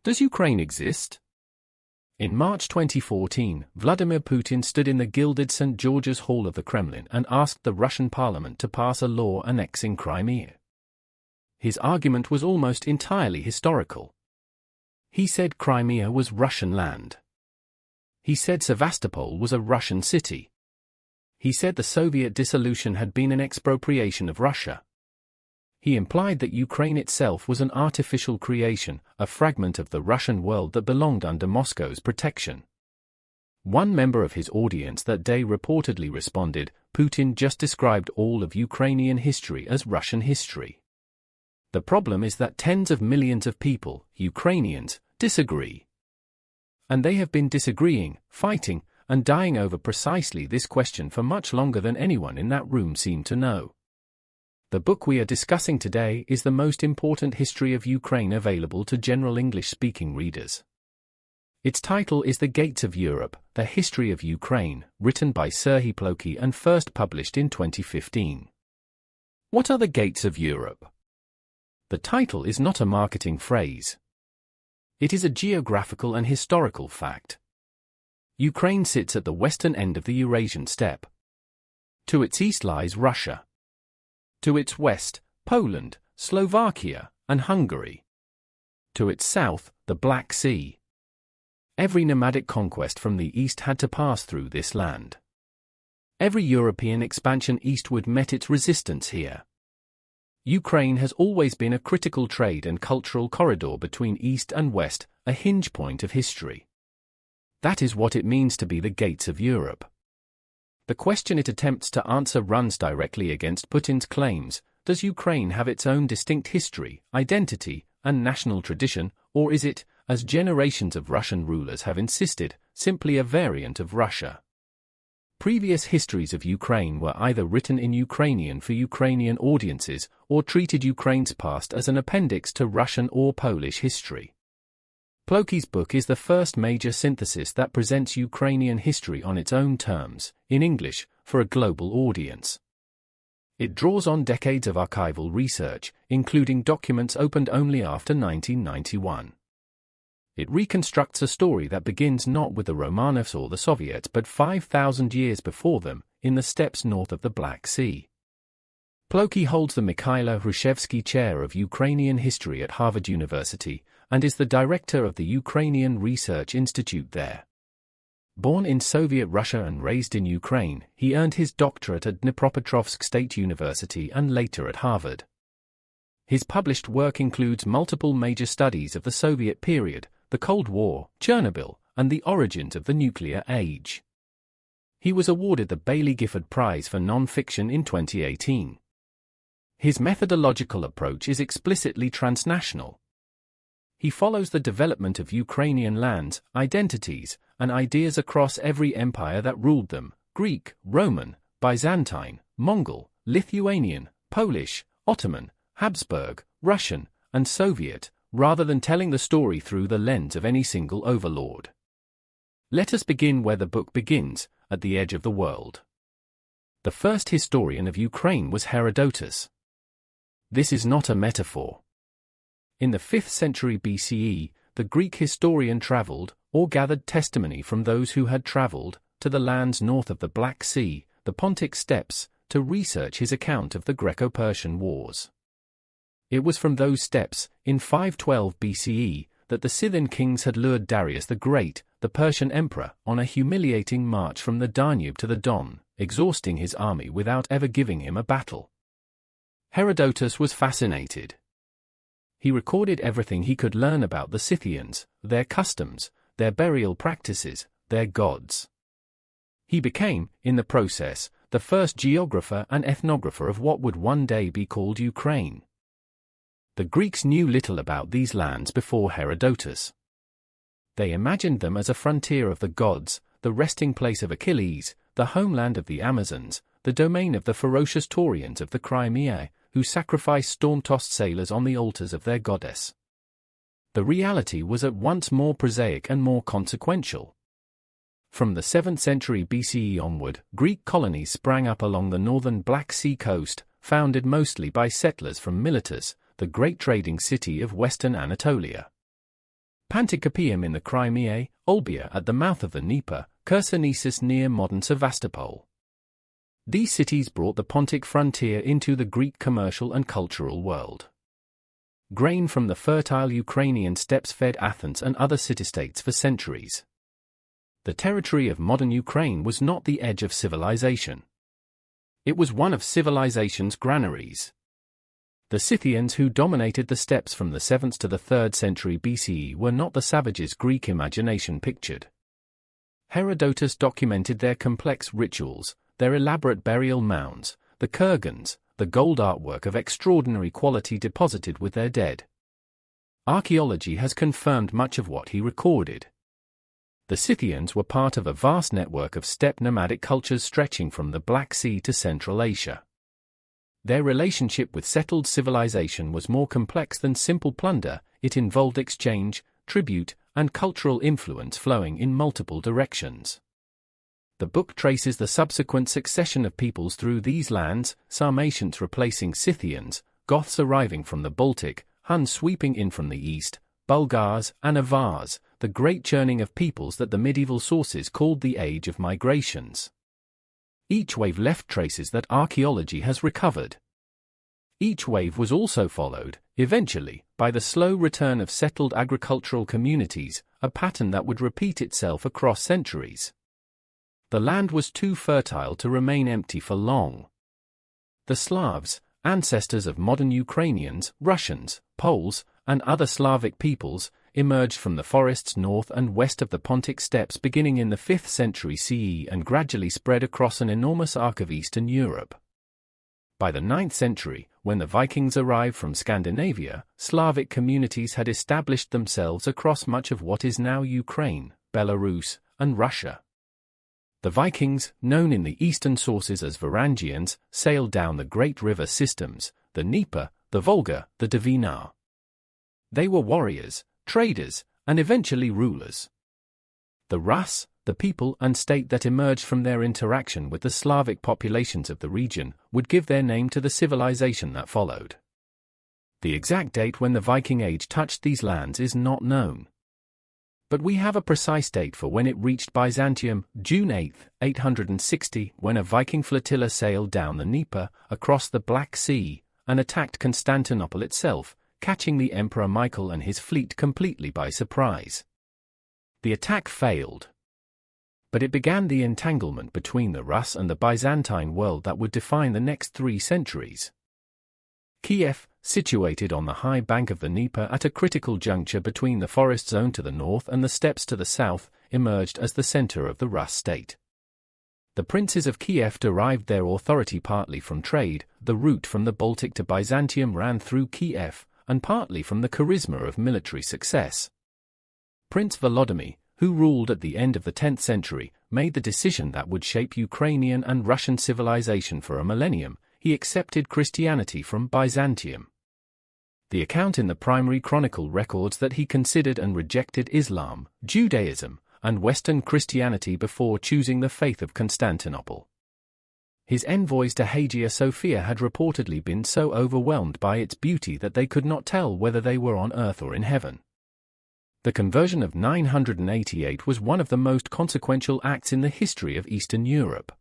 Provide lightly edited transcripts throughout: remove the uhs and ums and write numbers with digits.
Does Ukraine exist? In March 2014, Vladimir Putin stood in the gilded St. George's Hall of the Kremlin and asked the Russian parliament to pass a law annexing Crimea. His argument was almost entirely historical. He said Crimea was Russian land. He said Sevastopol was a Russian city. He said the Soviet dissolution had been an expropriation of Russia. He implied that Ukraine itself was an artificial creation, a fragment of the Russian world that belonged under Moscow's protection. One member of his audience that day reportedly responded, "Putin just described all of Ukrainian history as Russian history." The problem is that tens of millions of people, Ukrainians, disagree. And they have been disagreeing, fighting, and dying over precisely this question for much longer than anyone in that room seemed to know. The book we are discussing today is the most important history of Ukraine available to general English-speaking readers. Its title is The Gates of Europe, The History of Ukraine, written by Serhiy Plokhy and first published in 2015. What are the Gates of Europe? The title is not a marketing phrase. It is a geographical and historical fact. Ukraine sits at the western end of the Eurasian steppe. To its east lies Russia. To its west, Poland, Slovakia, and Hungary. To its south, the Black Sea. Every nomadic conquest from the east had to pass through this land. Every European expansion eastward met its resistance here. Ukraine has always been a critical trade and cultural corridor between East and West, a hinge point of history. That is what it means to be the gates of Europe. The question it attempts to answer runs directly against Putin's claims: does Ukraine have its own distinct history, identity, and national tradition, or is it, as generations of Russian rulers have insisted, simply a variant of Russia? Previous histories of Ukraine were either written in Ukrainian for Ukrainian audiences, or treated Ukraine's past as an appendix to Russian or Polish history. Plokhy's book is the first major synthesis that presents Ukrainian history on its own terms, in English, for a global audience. It draws on decades of archival research, including documents opened only after 1991. It reconstructs a story that begins not with the Romanovs or the Soviets but 5,000 years before them, in the steppes north of the Black Sea. Plokhy holds the Mikhailo Hrushevsky Chair of Ukrainian History at Harvard University, and is the director of the Ukrainian Research Institute there. Born in Soviet Russia and raised in Ukraine, he earned his doctorate at Dnipropetrovsk State University and later at Harvard. His published work includes multiple major studies of the Soviet period, the Cold War, Chernobyl, and the origins of the nuclear age. He was awarded the Baillie Gifford Prize for Non-Fiction in 2018. His methodological approach is explicitly transnational. He follows the development of Ukrainian lands, identities, and ideas across every empire that ruled them: Greek, Roman, Byzantine, Mongol, Lithuanian, Polish, Ottoman, Habsburg, Russian, and Soviet, rather than telling the story through the lens of any single overlord. Let us begin where the book begins, at the edge of the world. The first historian of Ukraine was Herodotus. This is not a metaphor. In the 5th century BCE, the Greek historian traveled, or gathered testimony from those who had traveled, to the lands north of the Black Sea, the Pontic steppes, to research his account of the Greco-Persian Wars. It was from those steppes, in 512 BCE, that the Scythian kings had lured Darius the Great, the Persian emperor, on a humiliating march from the Danube to the Don, exhausting his army without ever giving him a battle. Herodotus was fascinated. He recorded everything he could learn about the Scythians, their customs, their burial practices, their gods. He became, in the process, the first geographer and ethnographer of what would one day be called Ukraine. The Greeks knew little about these lands before Herodotus. They imagined them as a frontier of the gods, the resting place of Achilles, the homeland of the Amazons, the domain of the ferocious Taurians of the Crimea, who sacrificed storm-tossed sailors on the altars of their goddess. The reality was at once more prosaic and more consequential. From the 7th century BCE onward, Greek colonies sprang up along the northern Black Sea coast, founded mostly by settlers from Miletus, the great trading city of western Anatolia. Panticapaeum in the Crimea, Olbia at the mouth of the Dnieper, Chersonesus near modern Sevastopol. These cities brought the Pontic frontier into the Greek commercial and cultural world. Grain from the fertile Ukrainian steppes fed Athens and other city-states for centuries. The territory of modern Ukraine was not the edge of civilization. It was one of civilization's granaries. The Scythians who dominated the steppes from the 7th to the 3rd century BCE were not the savages Greek imagination pictured. Herodotus documented their complex rituals, their elaborate burial mounds, the kurgans, the gold artwork of extraordinary quality deposited with their dead. Archaeology has confirmed much of what he recorded. The Scythians were part of a vast network of steppe nomadic cultures stretching from the Black Sea to Central Asia. Their relationship with settled civilization was more complex than simple plunder. It involved exchange, tribute, and cultural influence flowing in multiple directions. The book traces the subsequent succession of peoples through these lands, Sarmatians replacing Scythians, Goths arriving from the Baltic, Huns sweeping in from the east, Bulgars and Avars, the great churning of peoples that the medieval sources called the Age of Migrations. Each wave left traces that archaeology has recovered. Each wave was also followed, eventually, by the slow return of settled agricultural communities, a pattern that would repeat itself across centuries. The land was too fertile to remain empty for long. The Slavs, ancestors of modern Ukrainians, Russians, Poles, and other Slavic peoples, emerged from the forests north and west of the Pontic steppes beginning in the 5th century CE and gradually spread across an enormous arc of Eastern Europe. By the 9th century, when the Vikings arrived from Scandinavia, Slavic communities had established themselves across much of what is now Ukraine, Belarus, and Russia. The Vikings, known in the eastern sources as Varangians, sailed down the great river systems, the Dnieper, the Volga, the Dvina. They were warriors, traders, and eventually rulers. The Rus, the people and state that emerged from their interaction with the Slavic populations of the region, would give their name to the civilization that followed. The exact date when the Viking Age touched these lands is not known. But we have a precise date for when it reached Byzantium, June 8, 860, when a Viking flotilla sailed down the Dnieper, across the Black Sea, and attacked Constantinople itself, catching the Emperor Michael and his fleet completely by surprise. The attack failed. But it began the entanglement between the Rus and the Byzantine world that would define the next 3 centuries. Kiev, situated on the high bank of the Dnieper at a critical juncture between the forest zone to the north and the steppes to the south, emerged as the center of the Rus state. The princes of Kiev derived their authority partly from trade. The route from the Baltic to Byzantium ran through Kiev, and partly from the charisma of military success. Prince Volodymyr, who ruled at the end of the 10th century, made the decision that would shape Ukrainian and Russian civilization for a millennium. He accepted Christianity from Byzantium. The account in the primary chronicle records that he considered and rejected Islam, Judaism, and Western Christianity before choosing the faith of Constantinople. His envoys to Hagia Sophia had reportedly been so overwhelmed by its beauty that they could not tell whether they were on earth or in heaven. The conversion of 988 was one of the most consequential acts in the history of Eastern Europe.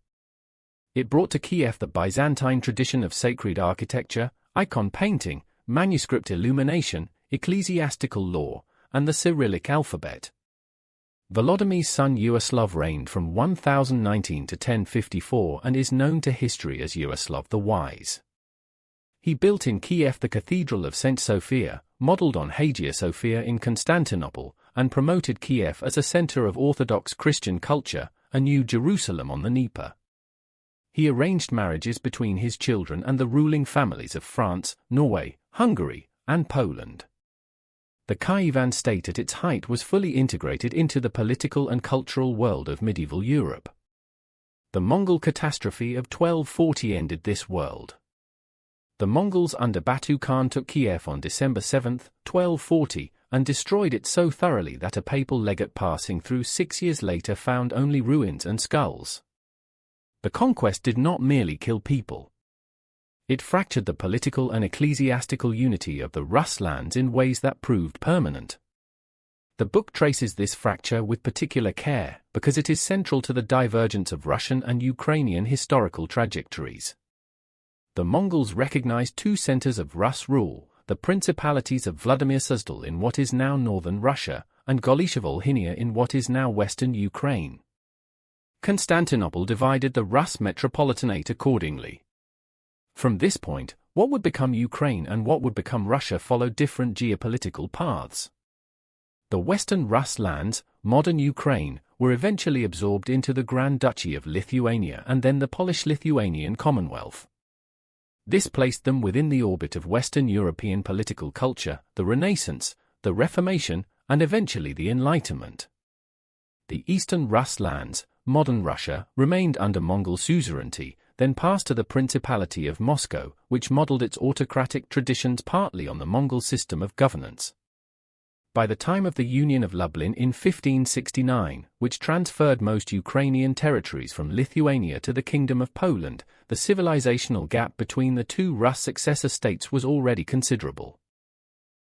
It brought to Kiev the Byzantine tradition of sacred architecture, icon painting, manuscript illumination, ecclesiastical law, and the Cyrillic alphabet. Volodymyr's son Yaroslav reigned from 1019 to 1054 and is known to history as Yaroslav the Wise. He built in Kiev the Cathedral of St. Sophia, modeled on Hagia Sophia in Constantinople, and promoted Kiev as a center of Orthodox Christian culture, a new Jerusalem on the Dnieper. He arranged marriages between his children and the ruling families of France, Norway, Hungary, and Poland. The Kievan state at its height was fully integrated into the political and cultural world of medieval Europe. The Mongol catastrophe of 1240 ended this world. The Mongols under Batu Khan took Kiev on December 7, 1240, and destroyed it so thoroughly that a papal legate passing through 6 years later found only ruins and skulls. The conquest did not merely kill people. It fractured the political and ecclesiastical unity of the Rus lands in ways that proved permanent. The book traces this fracture with particular care because it is central to the divergence of Russian and Ukrainian historical trajectories. The Mongols recognized two centers of Rus rule, the principalities of Vladimir Suzdal in what is now northern Russia, and Galicia-Volhynia in what is now western Ukraine. Constantinople divided the Rus metropolitanate accordingly. From this point, what would become Ukraine and what would become Russia followed different geopolitical paths. The western Rus lands, modern Ukraine, were eventually absorbed into the Grand Duchy of Lithuania and then the Polish-Lithuanian Commonwealth. This placed them within the orbit of Western European political culture, the Renaissance, the Reformation, and eventually the Enlightenment. The eastern Rus lands, modern Russia, remained under Mongol suzerainty, then passed to the Principality of Moscow, which modeled its autocratic traditions partly on the Mongol system of governance. By the time of the Union of Lublin in 1569, which transferred most Ukrainian territories from Lithuania to the Kingdom of Poland, the civilizational gap between the two Rus successor states was already considerable.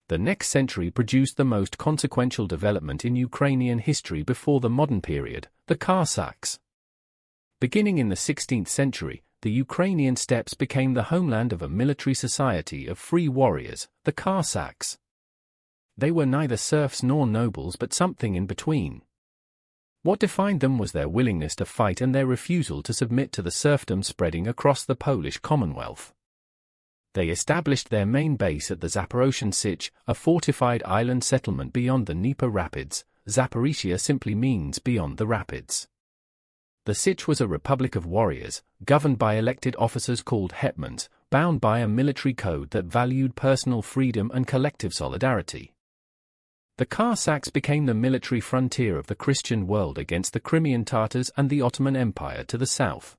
The next century produced the most consequential development in Ukrainian history before the modern period, the Cossacks. Beginning in the 16th century, the Ukrainian steppes became the homeland of a military society of free warriors, the Cossacks. They were neither serfs nor nobles but something in between. What defined them was their willingness to fight and their refusal to submit to the serfdom spreading across the Polish Commonwealth. They established their main base at the Zaporozhian Sich, a fortified island settlement beyond the Dnieper Rapids. Zaporizhia simply means beyond the rapids. The Sich was a republic of warriors, governed by elected officers called hetmans, bound by a military code that valued personal freedom and collective solidarity. The Cossacks became the military frontier of the Christian world against the Crimean Tatars and the Ottoman Empire to the south.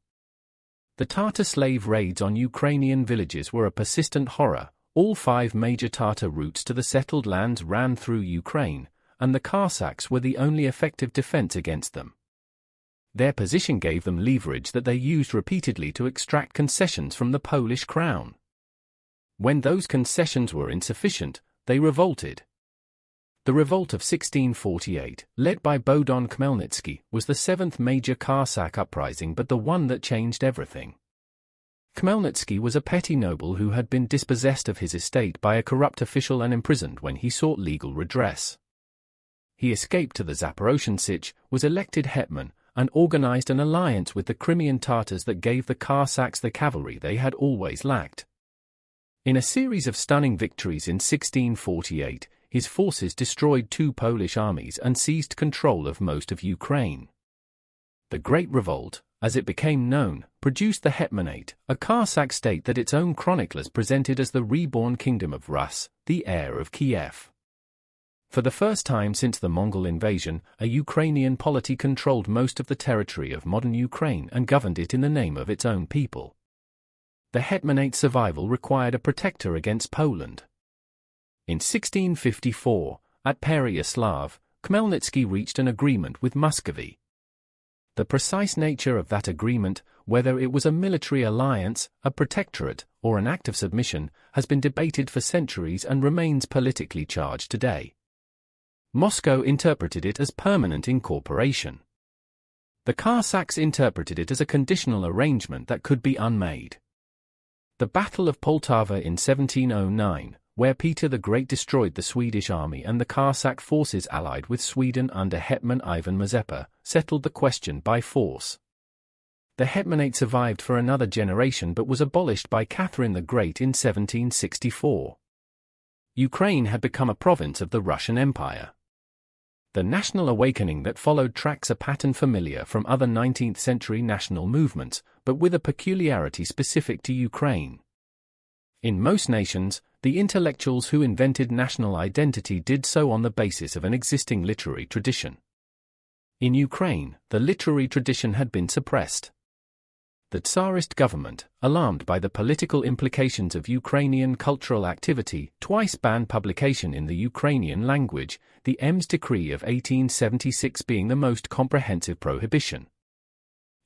The Tatar slave raids on Ukrainian villages were a persistent horror. All 5 major Tatar routes to the settled lands ran through Ukraine, and the Cossacks were the only effective defense against them. Their position gave them leverage that they used repeatedly to extract concessions from the Polish crown. When those concessions were insufficient, they revolted. The revolt of 1648, led by Bogdan Khmelnytsky, was the 7th major Cossack uprising but the one that changed everything. Khmelnytsky was a petty noble who had been dispossessed of his estate by a corrupt official and imprisoned when he sought legal redress. He escaped to the Zaporozhian Sich, was elected hetman, and organized an alliance with the Crimean Tatars that gave the Cossacks the cavalry they had always lacked. In a series of stunning victories in 1648, his forces destroyed 2 Polish armies and seized control of most of Ukraine. The Great Revolt, as it became known, produced the Hetmanate, a Cossack state that its own chroniclers presented as the reborn kingdom of Rus, the heir of Kiev. For the first time since the Mongol invasion, a Ukrainian polity controlled most of the territory of modern Ukraine and governed it in the name of its own people. The Hetmanate's survival required a protector against Poland. In 1654, at Pereyaslav, Khmelnytsky reached an agreement with Muscovy. The precise nature of that agreement, whether it was a military alliance, a protectorate, or an act of submission, has been debated for centuries and remains politically charged today. Moscow interpreted it as permanent incorporation. The Cossacks interpreted it as a conditional arrangement that could be unmade. The Battle of Poltava in 1709, where Peter the Great destroyed the Swedish army and the Cossack forces allied with Sweden under Hetman Ivan Mazepa, settled the question by force. The Hetmanate survived for another generation but was abolished by Catherine the Great in 1764. Ukraine had become a province of the Russian Empire. The national awakening that followed tracks a pattern familiar from other 19th-century national movements, but with a peculiarity specific to Ukraine. In most nations, the intellectuals who invented national identity did so on the basis of an existing literary tradition. In Ukraine, the literary tradition had been suppressed. The Tsarist government, alarmed by the political implications of Ukrainian cultural activity, twice banned publication in the Ukrainian language, the Ems Decree of 1876 being the most comprehensive prohibition.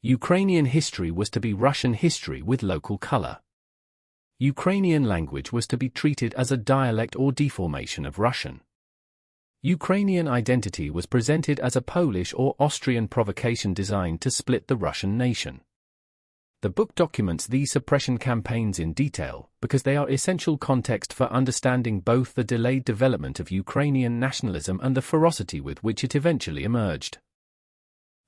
Ukrainian history was to be Russian history with local color. Ukrainian language was to be treated as a dialect or deformation of Russian. Ukrainian identity was presented as a Polish or Austrian provocation designed to split the Russian nation. The book documents these suppression campaigns in detail because they are essential context for understanding both the delayed development of Ukrainian nationalism and the ferocity with which it eventually emerged.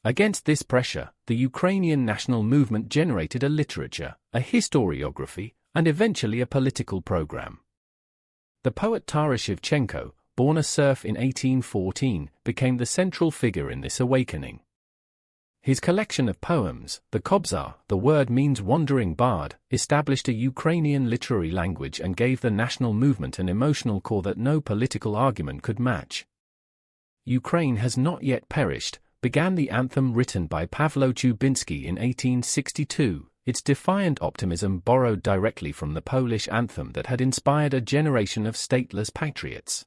Against this pressure, the Ukrainian national movement generated a literature, a historiography, and eventually a political program. The poet Taras Shevchenko, born a serf in 1814, became the central figure in this awakening. His collection of poems, the Kobzar, the word means wandering bard, established a Ukrainian literary language and gave the national movement an emotional core that no political argument could match. Ukraine has not yet perished, began the anthem written by Pavlo Chubinsky in 1862, its defiant optimism borrowed directly from the Polish anthem that had inspired a generation of stateless patriots.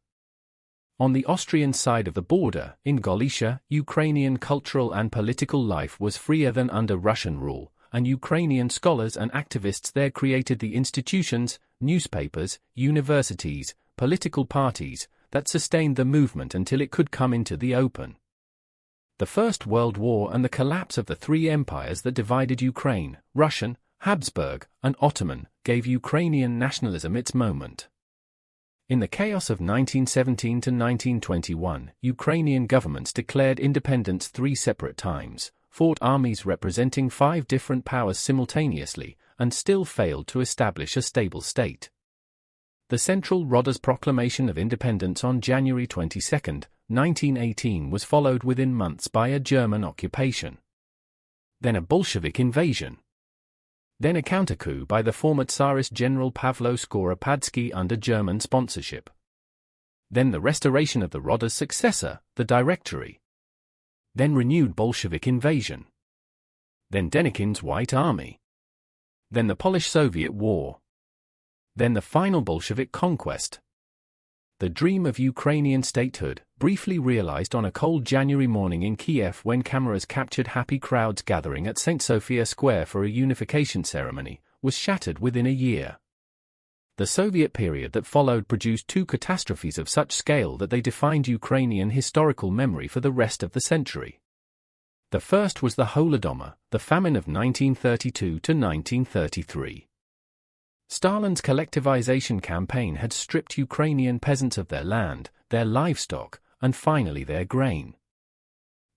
On the Austrian side of the border, in Galicia, Ukrainian cultural and political life was freer than under Russian rule, and Ukrainian scholars and activists there created the institutions, newspapers, universities, political parties, that sustained the movement until it could come into the open. The First World War and the collapse of the three empires that divided Ukraine, Russian, Habsburg, and Ottoman, gave Ukrainian nationalism its moment. In the chaos of 1917 to 1921, Ukrainian governments declared independence 3 separate times, fought armies representing 5 different powers simultaneously, and still failed to establish a stable state. The Central Roda's proclamation of independence on January 22, 1918 was followed within months by a German occupation. Then a Bolshevik invasion. Then a counter-coup by the former Tsarist General Pavlo Skoropadsky under German sponsorship. Then the restoration of the Roda's successor, the Directory. Then renewed Bolshevik invasion. Then Denikin's White Army. Then the Polish-Soviet War. Then the final Bolshevik conquest. The dream of Ukrainian statehood, briefly realized on a cold January morning in Kiev when cameras captured happy crowds gathering at St. Sophia Square for a unification ceremony, was shattered within a year. The Soviet period that followed produced 2 catastrophes of such scale that they defined Ukrainian historical memory for the rest of the century. The first was the Holodomor, the famine of 1932 to 1933. Stalin's collectivization campaign had stripped Ukrainian peasants of their land, their livestock, and finally their grain.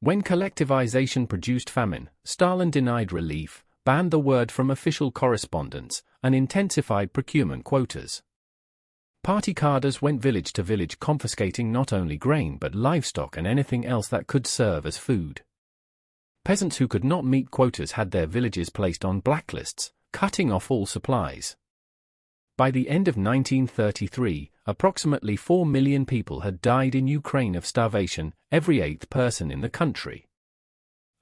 When collectivization produced famine, Stalin denied relief, banned the word from official correspondence, and intensified procurement quotas. Party cadres went village to village confiscating not only grain but livestock and anything else that could serve as food. Peasants who could not meet quotas had their villages placed on blacklists, cutting off all supplies. By the end of 1933, approximately 4 million people had died in Ukraine of starvation, every 8th person in the country.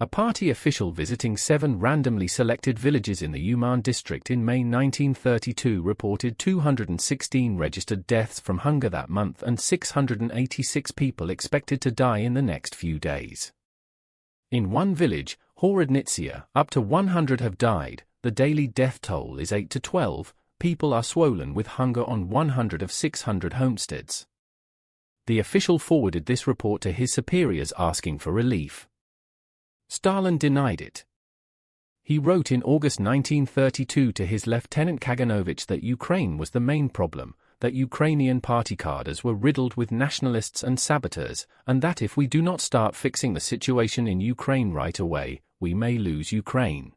A party official visiting 7 randomly selected villages in the Uman district in May 1932 reported 216 registered deaths from hunger that month and 686 people expected to die in the next few days. In one village, Horodnitsia, up to 100 have died. The daily death toll is 8 to 12. People are swollen with hunger on 100 of 600 homesteads. The official forwarded this report to his superiors asking for relief. Stalin denied it. He wrote in August 1932 to his Lieutenant Kaganovich that Ukraine was the main problem, that Ukrainian party cadres were riddled with nationalists and saboteurs, and that if we do not start fixing the situation in Ukraine right away, we may lose Ukraine.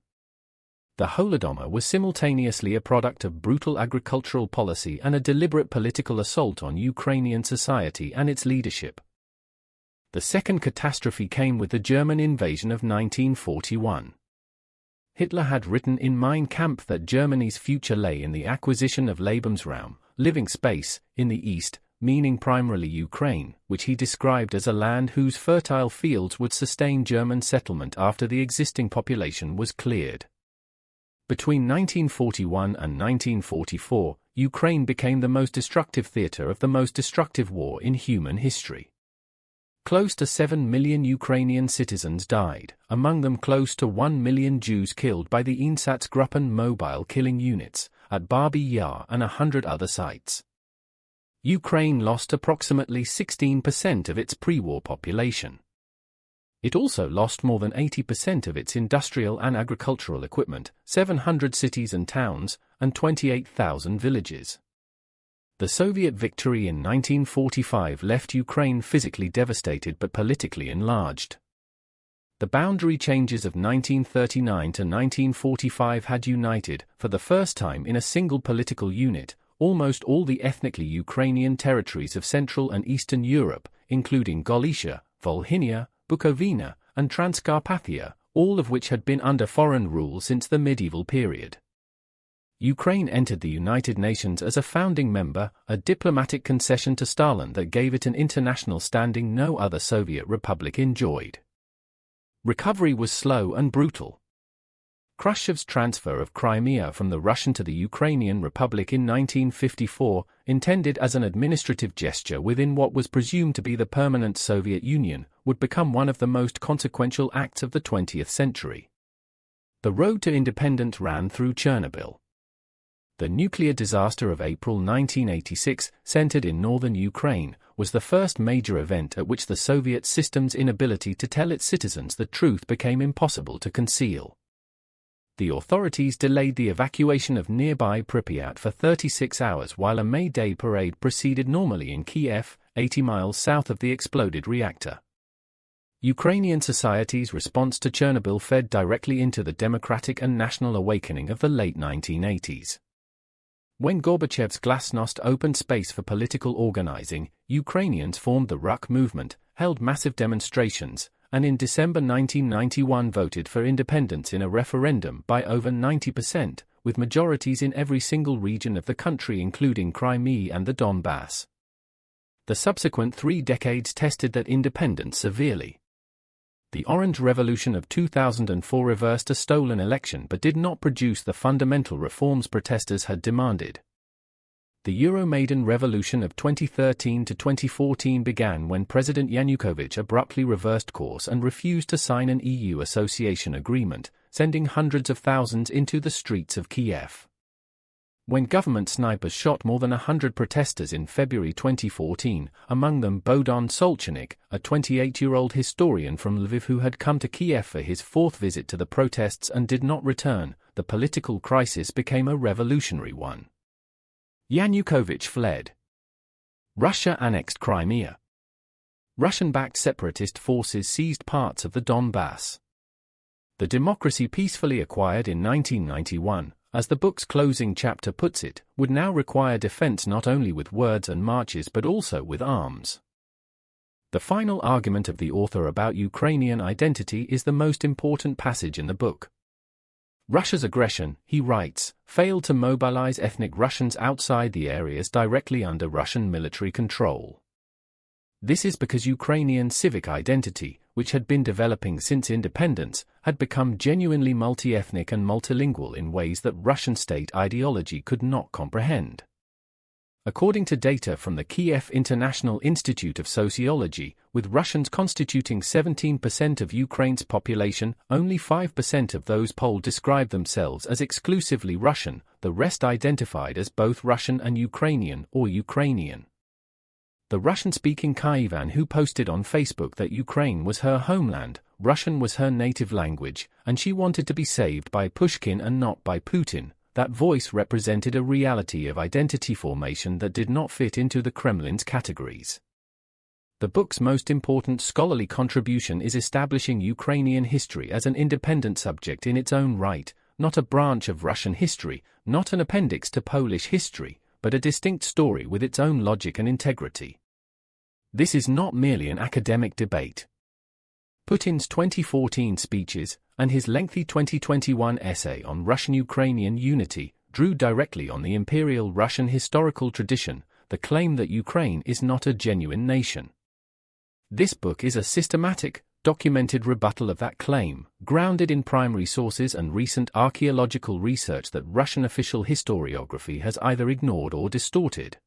The Holodomor was simultaneously a product of brutal agricultural policy and a deliberate political assault on Ukrainian society and its leadership. The second catastrophe came with the German invasion of 1941. Hitler had written in Mein Kampf that Germany's future lay in the acquisition of Lebensraum, living space, in the east, meaning primarily Ukraine, which he described as a land whose fertile fields would sustain German settlement after the existing population was cleared. Between 1941 and 1944, Ukraine became the most destructive theater of the most destructive war in human history. Close to 7 million Ukrainian citizens died, among them close to 1 million Jews killed by the Einsatzgruppen mobile killing units, at Babi Yar and 100 other sites. Ukraine lost approximately 16% of its pre-war population. It also lost more than 80% of its industrial and agricultural equipment, 700 cities and towns, and 28,000 villages. The Soviet victory in 1945 left Ukraine physically devastated but politically enlarged. The boundary changes of 1939 to 1945 had united, for the first time in a single political unit, almost all the ethnically Ukrainian territories of Central and Eastern Europe, including Galicia, Volhynia, Bukovina, and Transcarpathia, all of which had been under foreign rule since the medieval period. Ukraine entered the United Nations as a founding member, a diplomatic concession to Stalin that gave it an international standing no other Soviet republic enjoyed. Recovery was slow and brutal. Khrushchev's transfer of Crimea from the Russian to the Ukrainian Republic in 1954, intended as an administrative gesture within what was presumed to be the permanent Soviet Union, would become one of the most consequential acts of the 20th century. The road to independence ran through Chernobyl. The nuclear disaster of April 1986, centered in northern Ukraine, was the first major event at which the Soviet system's inability to tell its citizens the truth became impossible to conceal. The authorities delayed the evacuation of nearby Pripyat for 36 hours while a May Day parade proceeded normally in Kiev, 80 miles south of the exploded reactor. Ukrainian society's response to Chernobyl fed directly into the democratic and national awakening of the late 1980s. When Gorbachev's glasnost opened space for political organizing, Ukrainians formed the Ruck movement, held massive demonstrations, and in December 1991 voted for independence in a referendum by over 90%, with majorities in every single region of the country including Crimea and the Donbass. The subsequent 3 decades tested that independence severely. The Orange Revolution of 2004 reversed a stolen election but did not produce the fundamental reforms protesters had demanded. The Euromaidan Revolution of 2013 to 2014 began when President Yanukovych abruptly reversed course and refused to sign an EU association agreement, sending hundreds of thousands into the streets of Kiev. When government snipers shot more than 100 protesters in February 2014, among them Bohdan Solchenik, a 28-year-old historian from Lviv who had come to Kiev for his 4th visit to the protests and did not return, the political crisis became a revolutionary one. Yanukovych fled. Russia annexed Crimea. Russian-backed separatist forces seized parts of the Donbass. The democracy peacefully acquired in 1991, as the book's closing chapter puts it, would now require defense not only with words and marches but also with arms. The final argument of the author about Ukrainian identity is the most important passage in the book. Russia's aggression, he writes, failed to mobilize ethnic Russians outside the areas directly under Russian military control. This is because Ukrainian civic identity, which had been developing since independence, had become genuinely multi-ethnic and multilingual in ways that Russian state ideology could not comprehend. According to data from the Kiev International Institute of Sociology, with Russians constituting 17% of Ukraine's population, only 5% of those polled described themselves as exclusively Russian, the rest identified as both Russian and Ukrainian or Ukrainian. The Russian-speaking Kyivan who posted on Facebook that Ukraine was her homeland, Russian was her native language, and she wanted to be saved by Pushkin and not by Putin, that voice represented a reality of identity formation that did not fit into the Kremlin's categories. The book's most important scholarly contribution is establishing Ukrainian history as an independent subject in its own right, not a branch of Russian history, not an appendix to Polish history, but a distinct story with its own logic and integrity. This is not merely an academic debate. Putin's 2014 speeches, and his lengthy 2021 essay on Russian-Ukrainian unity, drew directly on the imperial Russian historical tradition, the claim that Ukraine is not a genuine nation. This book is a systematic, documented rebuttal of that claim, grounded in primary sources and recent archaeological research that Russian official historiography has either ignored or distorted.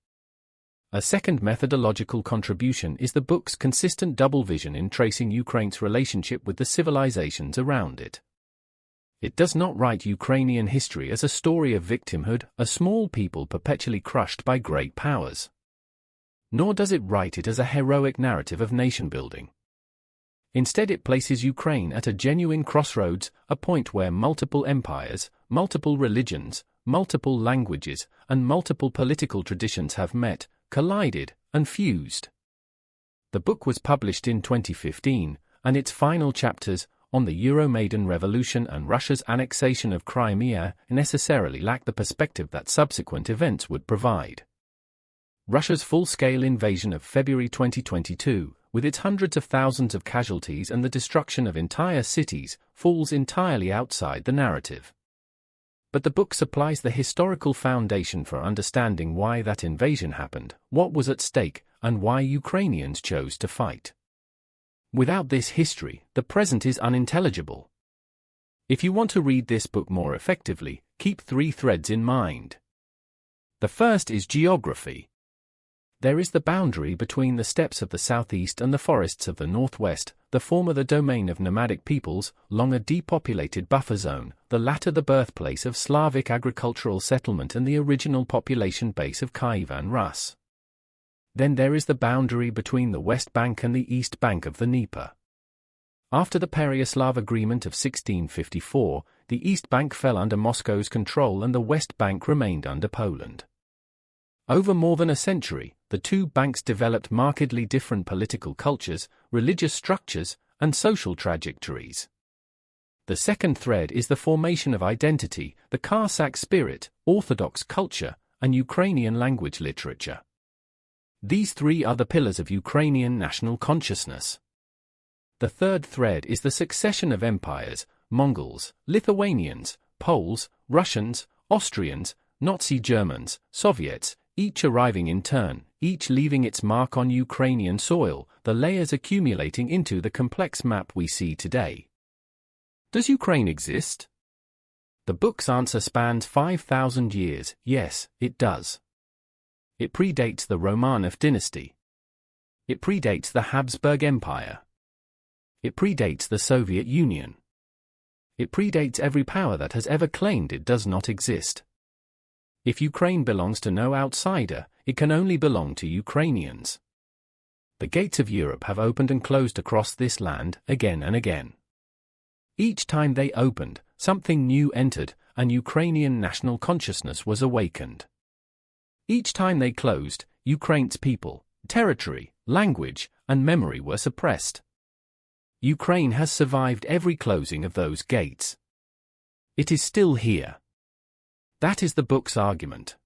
A second methodological contribution is the book's consistent double vision in tracing Ukraine's relationship with the civilizations around it. It does not write Ukrainian history as a story of victimhood, a small people perpetually crushed by great powers. Nor does it write it as a heroic narrative of nation-building. Instead, it places Ukraine at a genuine crossroads, a point where multiple empires, multiple religions, multiple languages, and multiple political traditions have met, collided, and fused. The book was published in 2015, and its final chapters, on the Euromaidan Revolution and Russia's annexation of Crimea, necessarily lack the perspective that subsequent events would provide. Russia's full-scale invasion of February 2022, with its hundreds of thousands of casualties and the destruction of entire cities, falls entirely outside the narrative. But the book supplies the historical foundation for understanding why that invasion happened, what was at stake, and why Ukrainians chose to fight. Without this history, the present is unintelligible. If you want to read this book more effectively, keep 3 threads in mind. The first is geography. There is the boundary between the steppes of the southeast and the forests of the northwest, the former the domain of nomadic peoples, long a depopulated buffer zone, the latter the birthplace of Slavic agricultural settlement and the original population base of Kievan Rus. Then there is the boundary between the West Bank and the East Bank of the Dnieper. After the Pereyaslav Agreement of 1654, the East Bank fell under Moscow's control and the West Bank remained under Poland. Over more than a century, the two banks developed markedly different political cultures, religious structures, and social trajectories. The second thread is the formation of identity, the Cossack spirit, Orthodox culture, and Ukrainian language literature. These 3 are the pillars of Ukrainian national consciousness. The third thread is the succession of empires, Mongols, Lithuanians, Poles, Russians, Austrians, Nazi Germans, Soviets, each arriving in turn, each leaving its mark on Ukrainian soil, the layers accumulating into the complex map we see today. Does Ukraine exist? The book's answer spans 5,000 years. Yes, it does. It predates the Romanov dynasty. It predates the Habsburg Empire. It predates the Soviet Union. It predates every power that has ever claimed it does not exist. If Ukraine belongs to no outsider, it can only belong to Ukrainians. The gates of Europe have opened and closed across this land, again and again. Each time they opened, something new entered, and Ukrainian national consciousness was awakened. Each time they closed, Ukraine's people, territory, language, and memory were suppressed. Ukraine has survived every closing of those gates. It is still here. That is the book's argument.